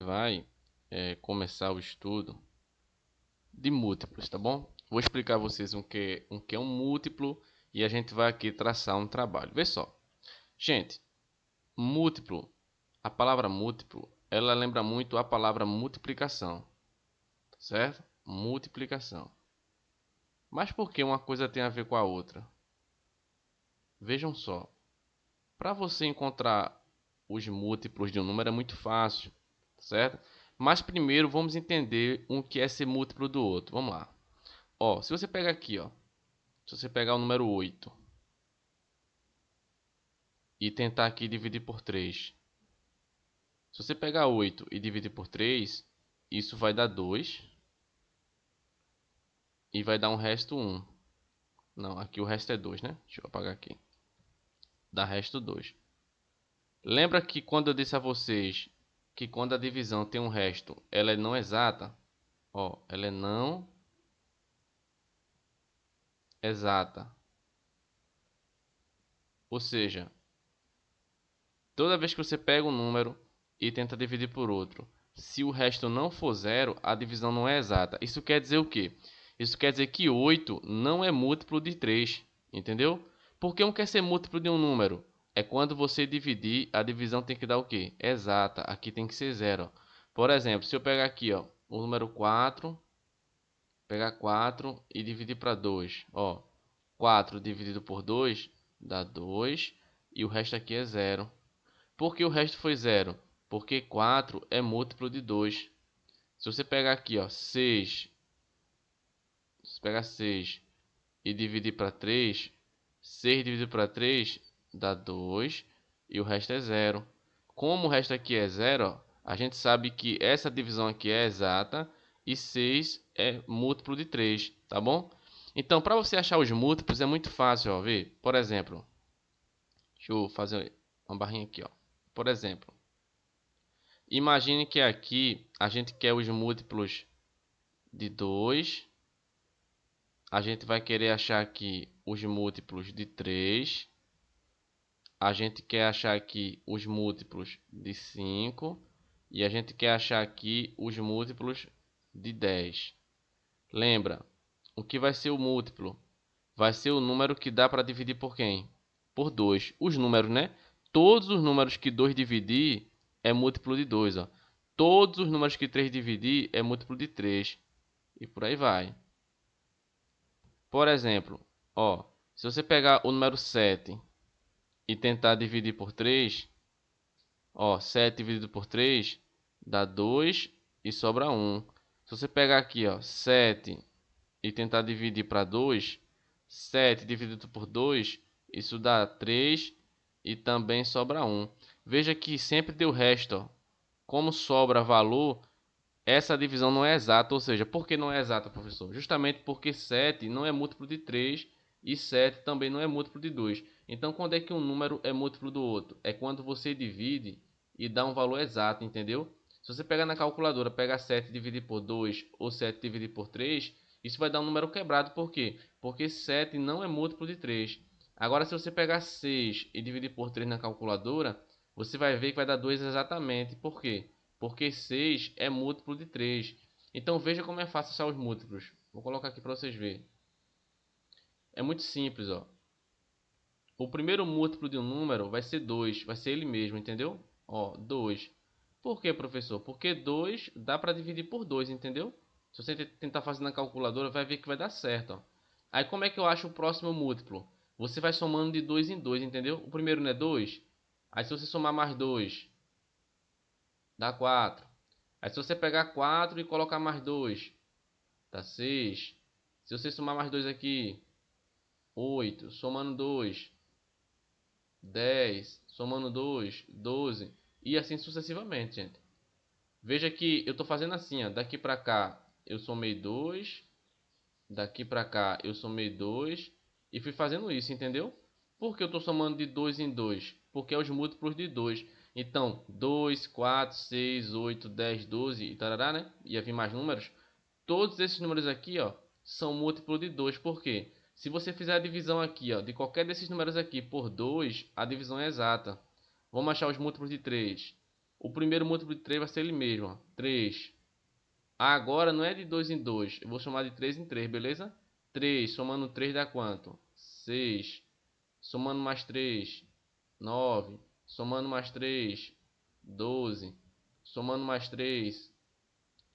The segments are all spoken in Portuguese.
Vai começar o estudo de múltiplos, tá bom? Vou explicar a vocês o que é um múltiplo e a gente vai aqui traçar um trabalho. Vê só. Gente, múltiplo, a palavra múltiplo, ela lembra muito a palavra multiplicação, certo? Multiplicação. Mas por que uma coisa tem a ver com a outra? Vejam só. Para você encontrar os múltiplos de um número é muito fácil, certo? Mas primeiro vamos entender o que é ser múltiplo do outro. Vamos lá. Ó, se você pegar aqui, ó, se você pegar o número 8 e tentar aqui dividir por 3. Se você pegar 8 e dividir por 3, isso vai dar 2 e vai dar um resto 1. Não, aqui o resto é 2, né? Deixa eu apagar aqui. Dá resto 2. Lembra que quando eu disse a vocês que quando a divisão tem um resto, ela é não exata? Ó, ela é não exata. Ou seja, toda vez que você pega um número e tenta dividir por outro, se o resto não for zero, a divisão não é exata. Isso quer dizer o quê? Isso quer dizer que 8 não é múltiplo de 3, entendeu? Porque um quer ser múltiplo de um número. É quando você dividir, a divisão tem que dar o quê? Exata. Aqui tem que ser zero. Por exemplo, se eu pegar aqui, ó, o número 4, pegar 4 e dividir para 2. Ó, 4 dividido por 2 dá 2 e o resto aqui é zero. Por que o resto foi zero? Porque 4 é múltiplo de 2. Se você pegar aqui, ó, 6, se você pegar 6 e dividir para 3, 6 dividido para 3 dá 2 e o resto é zero. Como o resto aqui é zero, ó, a gente sabe que essa divisão aqui é exata e 6 é múltiplo de 3, tá bom? Então, para você achar os múltiplos é muito fácil, ó, ver. Por exemplo, deixa eu fazer uma barrinha aqui, ó. Por exemplo, imagine que aqui a gente quer os múltiplos de 2. A gente vai querer achar aqui os múltiplos de 3. A gente quer achar aqui os múltiplos de 5. E a gente quer achar aqui os múltiplos de 10. Lembra, o que vai ser o múltiplo? Vai ser o número que dá para dividir por quem? Por 2. Os números, né? Todos os números que 2 dividir é múltiplo de 2, ó. Todos os números que 3 dividir é múltiplo de 3. E por aí vai. Por exemplo, ó, se você pegar o número 7 e tentar dividir por 3, ó, 7 dividido por 3 dá 2 e sobra 1. Se você pegar aqui, ó, 7 e tentar dividir para 2, 7 dividido por 2, isso dá 3 e também sobra 1. Veja que sempre deu resto, ó. Como sobra valor, essa divisão não é exata, ou seja, por que não é exata, professor? Justamente porque 7 não é múltiplo de 3 e 7 também não é múltiplo de 2. Então, quando é que um número é múltiplo do outro? É quando você divide e dá um valor exato, entendeu? Se você pegar na calculadora, pegar 7 e dividir por 2 ou 7 e dividir por 3, isso vai dar um número quebrado. Por quê? Porque 7 não é múltiplo de 3. Agora, se você pegar 6 e dividir por 3 na calculadora, você vai ver que vai dar 2 exatamente. Por quê? Porque 6 é múltiplo de 3. Então veja como é fácil achar os múltiplos. Vou colocar aqui para vocês verem. É muito simples, ó. O primeiro múltiplo de um número vai ser 2, vai ser ele mesmo, entendeu? Ó, 2. Por que, professor? Porque 2 dá para dividir por 2, entendeu? Se você tentar fazer na calculadora, vai ver que vai dar certo, ó. Aí como é que eu acho o próximo múltiplo? Você vai somando de 2 em 2, entendeu? O primeiro não é 2? Aí se você somar mais 2, dá 4. Aí se você pegar 4 e colocar mais 2, dá 6. Se você somar mais 2 aqui, 8. Somando 2, 10. Somando 2, 12. E assim sucessivamente, gente. Veja que eu estou fazendo assim, ó. Daqui para cá eu somei 2. Daqui para cá eu somei 2. E fui fazendo isso, entendeu? Por que eu estou somando de 2 em 2? Porque é os múltiplos de 2. Então, 2, 4, 6, 8, 10, 12 e tarará, né? Ia vir mais números. Todos esses números aqui, ó, são múltiplo de 2. Por quê? Se você fizer a divisão aqui, ó, de qualquer desses números aqui por 2, a divisão é exata. Vamos achar os múltiplos de 3. O primeiro múltiplo de 3 vai ser ele mesmo, ó, 3. Agora não é de 2 em 2, eu vou chamar de 3 em 3, beleza? 3 somando 3 dá quanto? 6. Somando mais 3, 9. Somando mais 3, 12. Somando mais 3,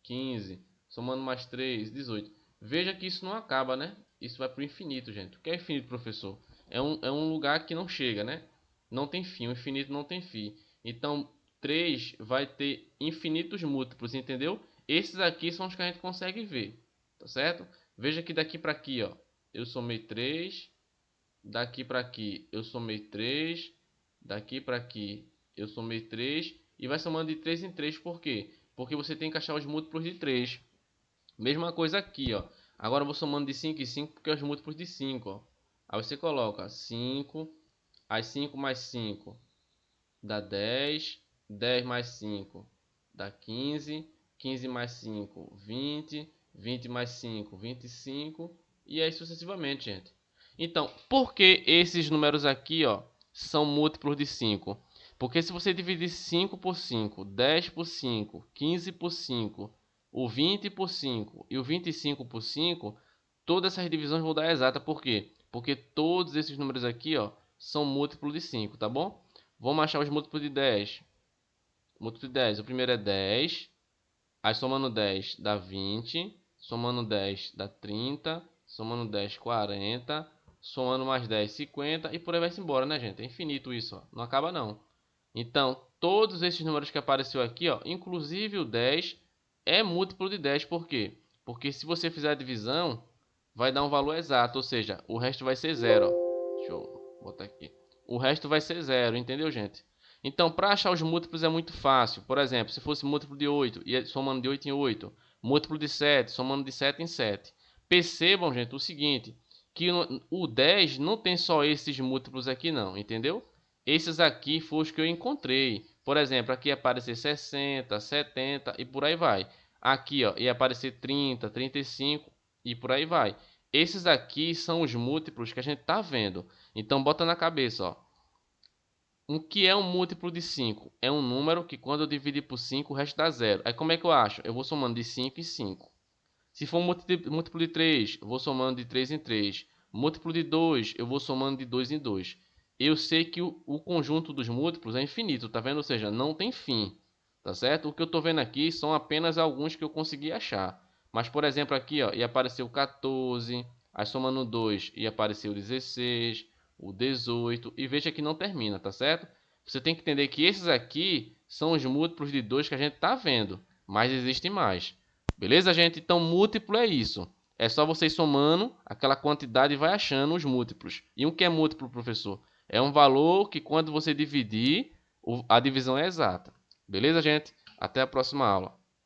15. Somando mais 3, 18. Veja que isso não acaba, né? Isso vai para o infinito, gente. O que é infinito, professor? É um lugar que não chega, né? Não tem fim. O infinito não tem fim. Então, 3 vai ter infinitos múltiplos, entendeu? Esses aqui são os que a gente consegue ver, tá certo? Veja que daqui para aqui, ó, eu somei 3. Daqui para aqui eu somei 3. Daqui para aqui eu somei 3. E vai somando de 3 em 3, por quê? Porque você tem que achar os múltiplos de 3. Mesma coisa aqui, ó. Agora eu vou somando de 5 em 5 porque é os múltiplos de 5, ó. Aí você coloca 5, aí 5 mais 5 dá 10, 10 mais 5 dá 15, 15 mais 5, 20, 20 mais 5, 25 e aí sucessivamente, gente. Então, por que esses números aqui, ó, são múltiplos de 5? Porque se você dividir 5 por 5, 10 por 5, 15 por 5, o 20 por 5 e o 25 por 5, todas essas divisões vão dar exata. Por quê? Porque todos esses números aqui, ó, são múltiplos de 5, tá bom? Vamos achar os múltiplos de 10. Múltiplo de 10, o primeiro é 10. Aí somando 10 dá 20. Somando 10 dá 30. Somando 10, 40. Somando mais 10, 50. E por aí vai-se embora, né, gente? É infinito isso, ó. Não acaba, não. Então, todos esses números que apareceu aqui, ó, inclusive o 10, é múltiplo de 10. Por quê? Porque se você fizer a divisão, vai dar um valor exato. Ou seja, o resto vai ser zero, ó. Deixa eu botar aqui. O resto vai ser zero, entendeu, gente? Então, para achar os múltiplos é muito fácil. Por exemplo, se fosse múltiplo de 8, ia somando de 8 em 8. Múltiplo de 7, somando de 7 em 7. Percebam, gente, o seguinte, que o 10 não tem só esses múltiplos aqui não, entendeu? Esses aqui foram os que eu encontrei. Por exemplo, aqui ia aparecer 60, 70 e por aí vai. Aqui, ó, ia aparecer 30, 35 e por aí vai. Esses aqui são os múltiplos que a gente está vendo. Então, bota na cabeça, ó. O que é um múltiplo de 5? É um número que quando eu dividir por 5, o resto dá zero. Aí como é que eu acho? Eu vou somando de 5 em 5. Se for um múltiplo de 3, eu vou somando de 3 em 3. Múltiplo de 2, eu vou somando de 2 em 2. Eu sei que o conjunto dos múltiplos é infinito, tá vendo? Ou seja, não tem fim, tá certo? O que eu estou vendo aqui são apenas alguns que eu consegui achar. Mas, por exemplo, aqui, ó, ia aparecer o 14, aí somando 2 ia aparecer o 16, o 18, e veja que não termina, tá certo? Você tem que entender que esses aqui são os múltiplos de 2 que a gente está vendo, mas existem mais. Beleza, gente? Então, múltiplo é isso. É só vocês somando aquela quantidade e vai achando os múltiplos. E o que é múltiplo, professor? É um valor que quando você dividir, a divisão é exata. Beleza, gente? Até a próxima aula.